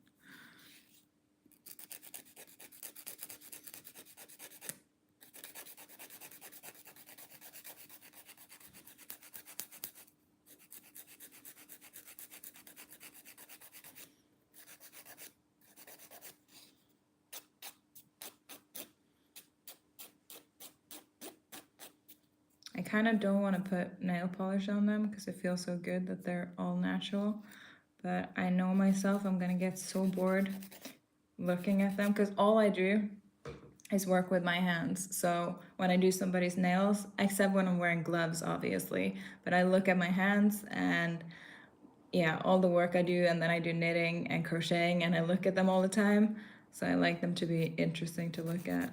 I kind of don't want to put nail polish on them because it feels so good that they're all natural. But I know myself, I'm gonna get so bored looking at them because all I do is work with my hands. So when I do somebody's nails, except when I'm wearing gloves, obviously, but I look at my hands and yeah, all the work I do, and then I do knitting and crocheting and I look at them all the time. So I like them to be interesting to look at.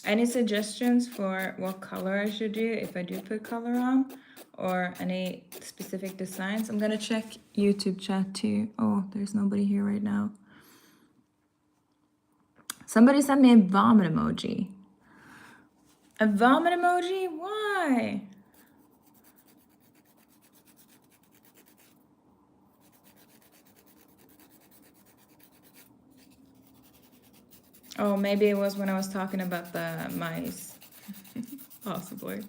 Any suggestions for what color I should do if I do put color on, or any specific designs? I'm gonna check YouTube chat too. Oh, there's nobody here right now. Somebody sent me a vomit emoji. A vomit emoji? Why? Oh, maybe it was when I was talking about the mice. Possibly.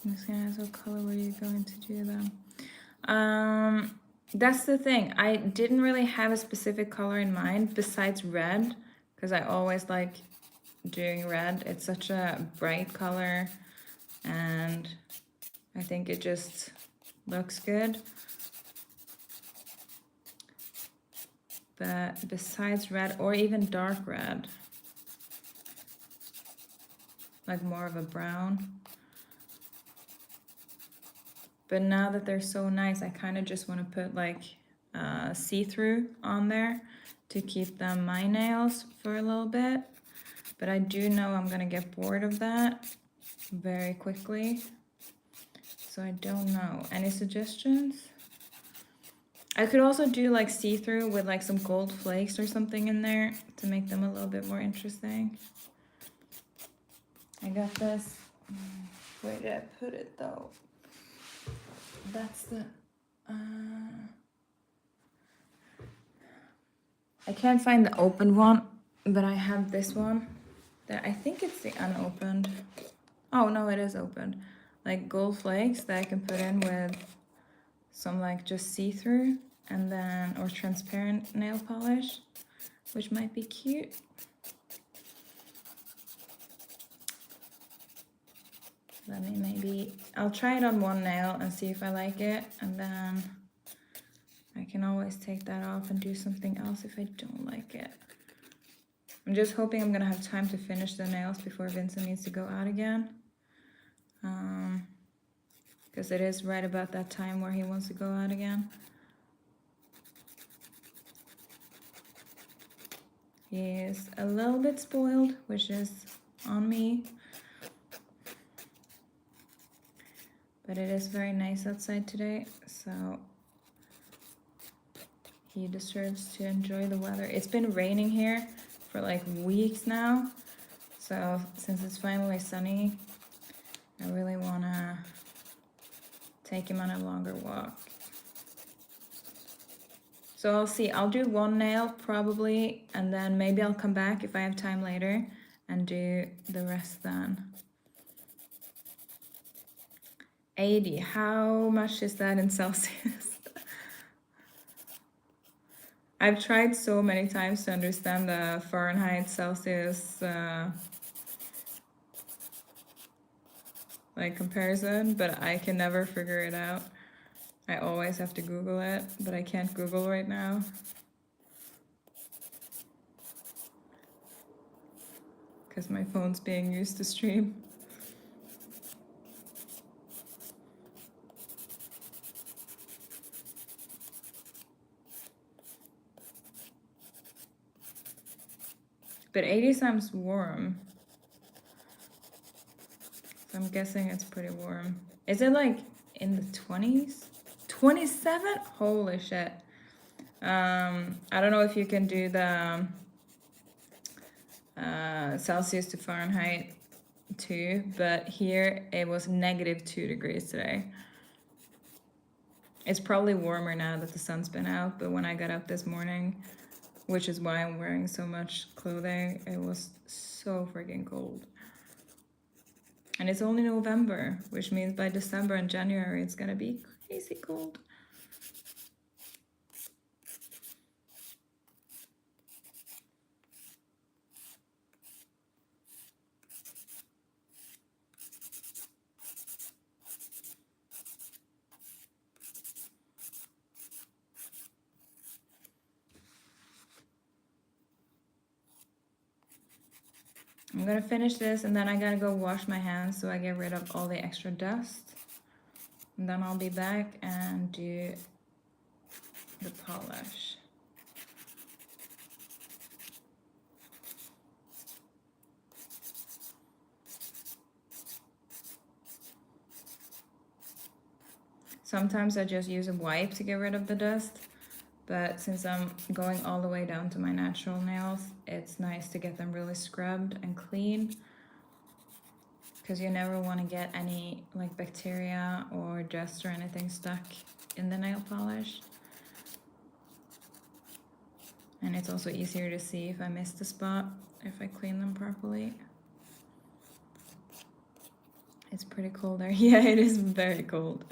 I'm just gonna ask what color were you going to do them? That's the thing. I didn't really have a specific color in mind besides red, because I always like doing red. It's such a bright color and I think it just looks good. But besides red, or even dark red, like more of a brown. But now that they're so nice, I kind of just want to put like see-through on there to keep them my nails for a little bit. But I do know I'm gonna get bored of that very quickly. So I don't know. Any suggestions? I could also do like see-through with like some gold flakes or something in there to make them a little bit more interesting. I got this. Where did I put it though? That's the... I can't find the open one, but I have this one. That I think it's the unopened. Oh no, it is opened. Like gold flakes that I can put in with some like just see-through and then, or transparent nail polish, which might be cute. Let me maybe, I'll try it on one nail and see if I like it, and then I can always take that off and do something else if I don't like it. I'm just hoping I'm gonna have time to finish the nails before Vincent needs to go out again. Because it is right about that time where he wants to go out again. He is a little bit spoiled, which is on me. But it is very nice outside today, so he deserves to enjoy the weather. It's been raining here for like weeks now, so since it's finally sunny, I really wanna take him on a longer walk. So I'll see, I'll do one nail probably, and then maybe I'll come back if I have time later and do the rest then. 80, how much is that in Celsius? I've tried so many times to understand the Fahrenheit, Celsius, like comparison, but I can never figure it out. I always have to Google it, but I can't Google right now. Because my phone's being used to stream. But 80 sounds warm. So I'm guessing it's pretty warm. Is it like in the 20s? 27? Holy shit. I don't know if you can do the Celsius to Fahrenheit too, but here it was -2 degrees today. It's probably warmer now that the sun's been out, but when I got up this morning, which is why I'm wearing so much clothing, it was so freaking cold. And it's only November, which means by December and January it's gonna be crazy cold. I'm gonna finish this and then I gotta go wash my hands so I get rid of all the extra dust. And then I'll be back and do the polish. Sometimes I just use a wipe to get rid of the dust, but since I'm going all the way down to my natural nails, it's nice to get them really scrubbed and clean, because you never want to get any like bacteria or dust or anything stuck in the nail polish. And it's also easier to see if I missed a spot if I clean them properly. It's pretty cold there. Yeah, it is very cold.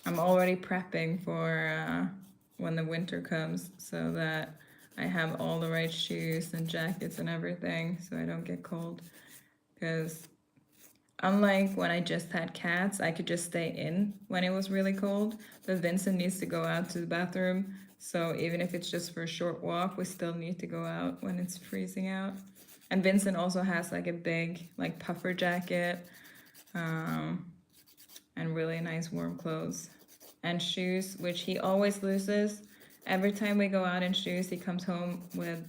I'm already prepping for when the winter comes so that I have all the right shoes and jackets and everything so I don't get cold. Because unlike when I just had cats, I could just stay in when it was really cold. But Vincent needs to go out to the bathroom. So even if it's just for a short walk, we still need to go out when it's freezing out. And Vincent also has like a big like puffer jacket and really nice warm clothes. And shoes, which he always loses. Every time we go out in shoes, he comes home with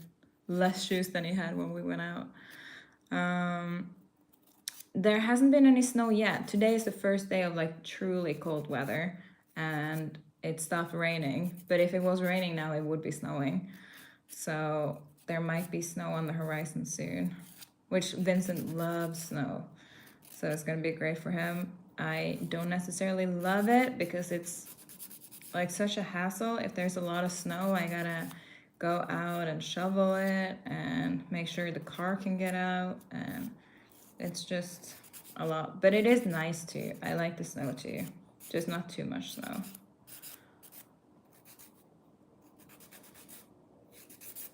less shoes than he had when we went out. There hasn't been any snow yet. Today is the first day of like truly cold weather, and it stopped raining. But if it was raining now, it would be snowing. So there might be snow on the horizon soon, which Vincent loves snow. So it's gonna be great for him. I don't necessarily love it because it's like such a hassle. If there's a lot of snow, I gotta go out and shovel it and make sure the car can get out, and it's just a lot. But it is nice too. I like the snow too, just not too much snow.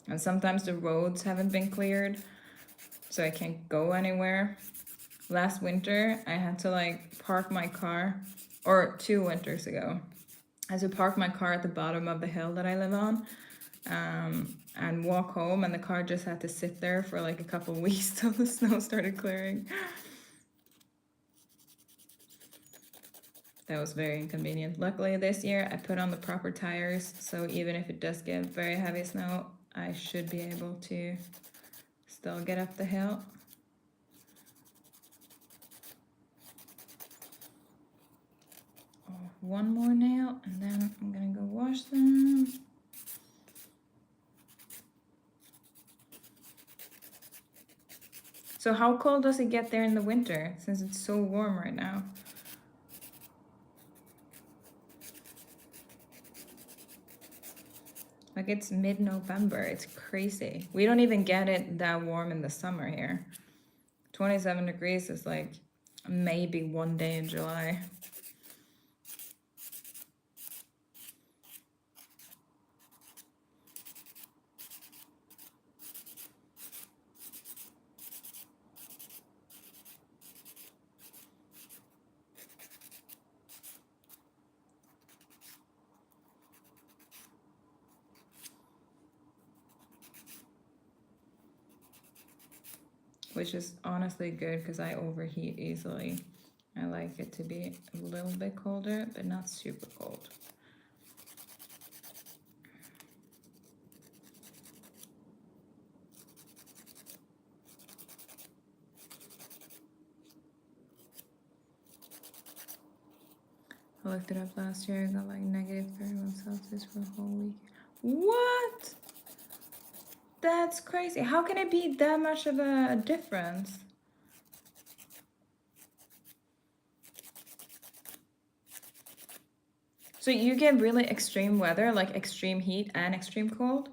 And sometimes the roads haven't been cleared, so I can't go anywhere. Last winter, I had to like park my car, or 2 winters ago, I had to park my car at the bottom of the hill that I live on and walk home, and the car just had to sit there for like a couple weeks till the snow started clearing. That was very inconvenient. Luckily this year I put on the proper tires, so even if it does get very heavy snow, I should be able to still get up the hill. One more nail and then I'm gonna go wash them. So how cold does it get there in the winter since it's so warm right now? Like it's mid-November, it's crazy. We don't even get it that warm in the summer here. 27 degrees is like maybe one day in July. Which is honestly good because I overheat easily. I like it to be a little bit colder, but not super cold. I looked it up last year. I got like negative 31 Celsius for a whole week. What? That's crazy. How can it be that much of a difference? So you get really extreme weather, like extreme heat and extreme cold?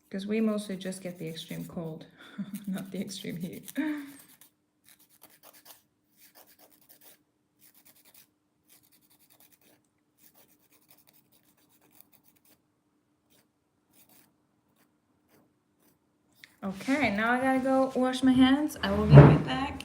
Because we mostly just get the extreme cold, not the extreme heat. Okay, now I gotta go wash my hands. I will be right back.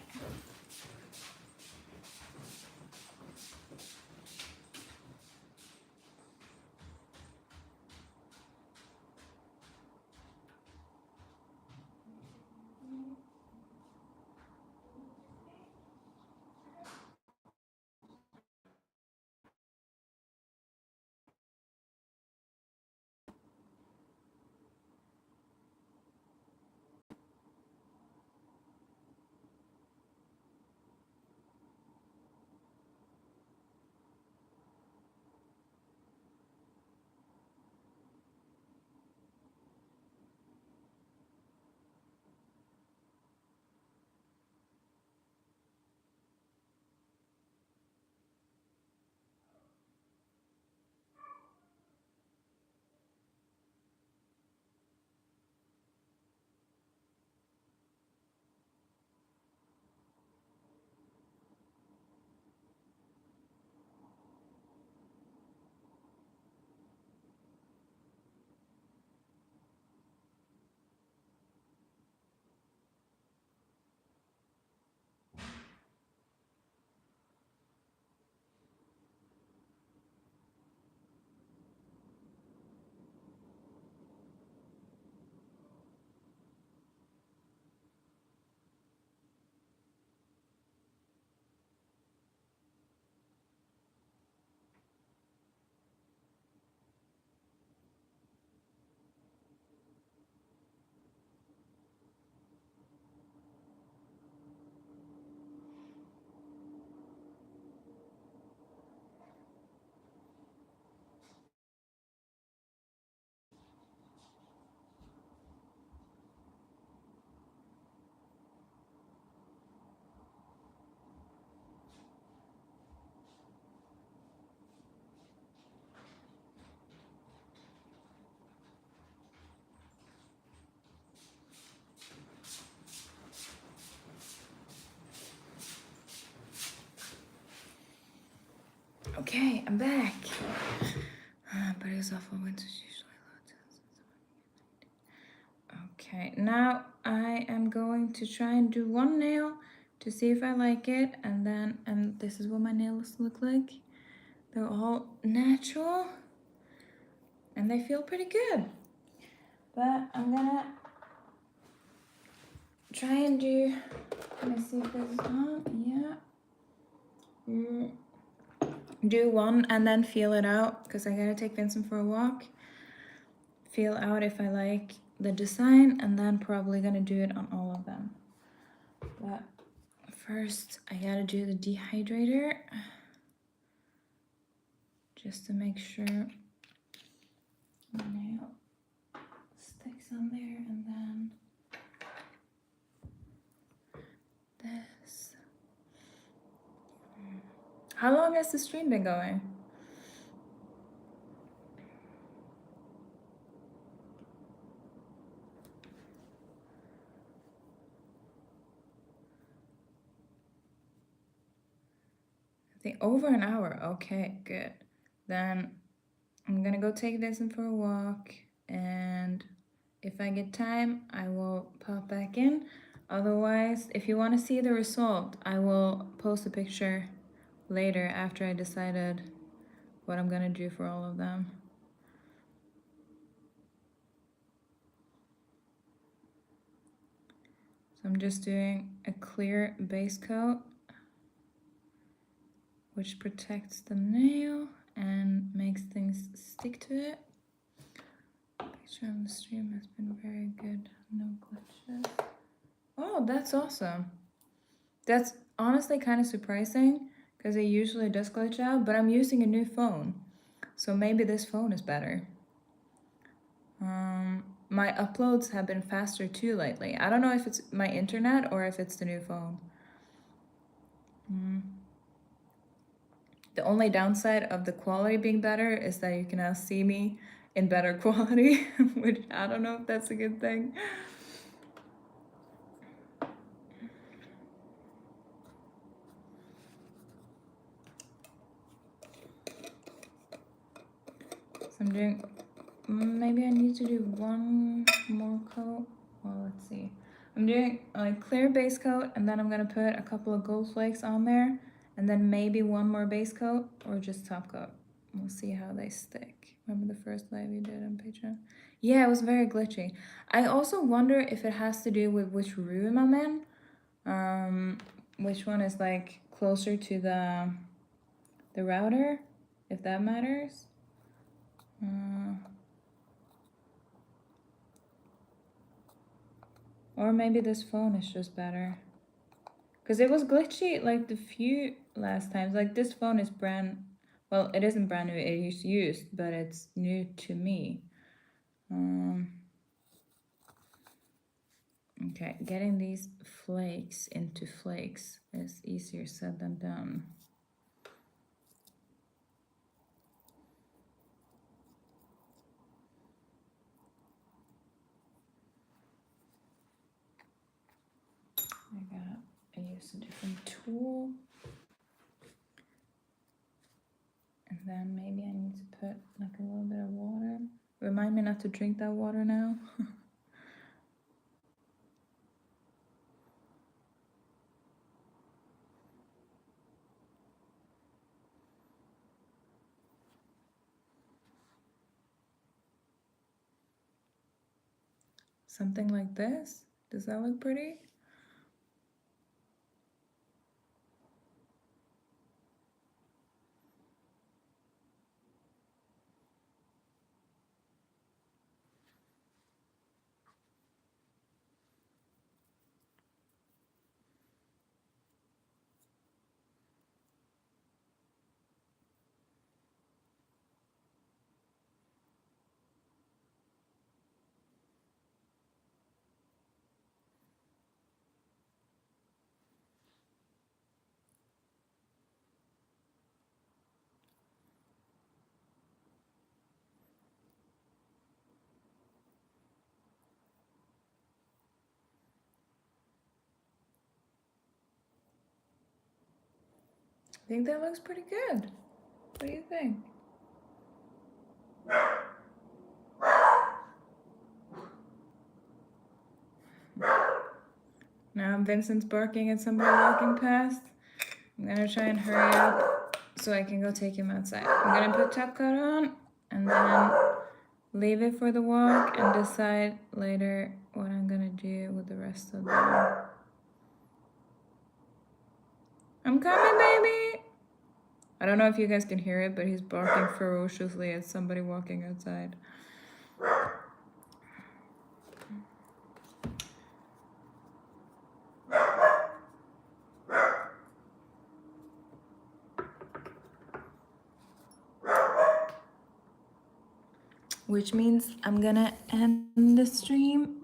Okay, I'm back. But it's awful winters usually low. Okay, now I am going to try and do one nail to see if I like it, and this is what my nails look like. They're all natural and they feel pretty good. But I'm gonna try and do, let me see if this is on. Yeah. Do one and then feel it out because I gotta take Vincent for a walk. Feel out if I like the design, and then probably gonna do it on all of them. But first I gotta do the dehydrator just to make sure my nail sticks on there, and then this. How long has the stream been going? I think over an hour. Okay, good. Then I'm gonna go take Vincent for a walk, and if I get time, I will pop back in. Otherwise, if you want to see the result, I will post a picture later after I decided what I'm gonna do for all of them. So I'm just doing a clear base coat which protects the nail and makes things stick to it. Picture on the stream has been very good. No glitches. Oh, that's awesome. That's honestly kind of surprising because it usually does glitch out, but I'm using a new phone. So maybe this phone is better. My uploads have been faster too lately. I don't know if it's my internet or if it's the new phone. The only downside of the quality being better is that you can now see me in better quality, which I don't know if that's a good thing. So I'm doing, maybe I need to do one more coat. Well, let's see. I'm doing a clear base coat and then I'm gonna put a couple of gold flakes on there and then maybe one more base coat or just top coat. We'll see how they stick. Remember the first live you did on Patreon? Yeah, it was very glitchy. I also wonder if it has to do with which room I'm in. Which one is like closer to the router, if that matters. Or maybe this phone is just better. Because it was glitchy like the few last times. Like this phone is well, it isn't brand new, it is used, but it's new to me. Okay, getting these flakes into flakes is easier said than done. I use a different tool. And then maybe I need to put like a little bit of water. Remind me not to drink that water now. Something like this. Does that look pretty? I think that looks pretty good. What do you think? Now Vincent's barking at somebody walking past. I'm gonna try and hurry up so I can go take him outside. I'm gonna put top coat on and then leave it for the walk and decide later what I'm gonna do with the rest of the... I'm coming, baby! I don't know if you guys can hear it, but he's barking ferociously at somebody walking outside. Which means I'm gonna end the stream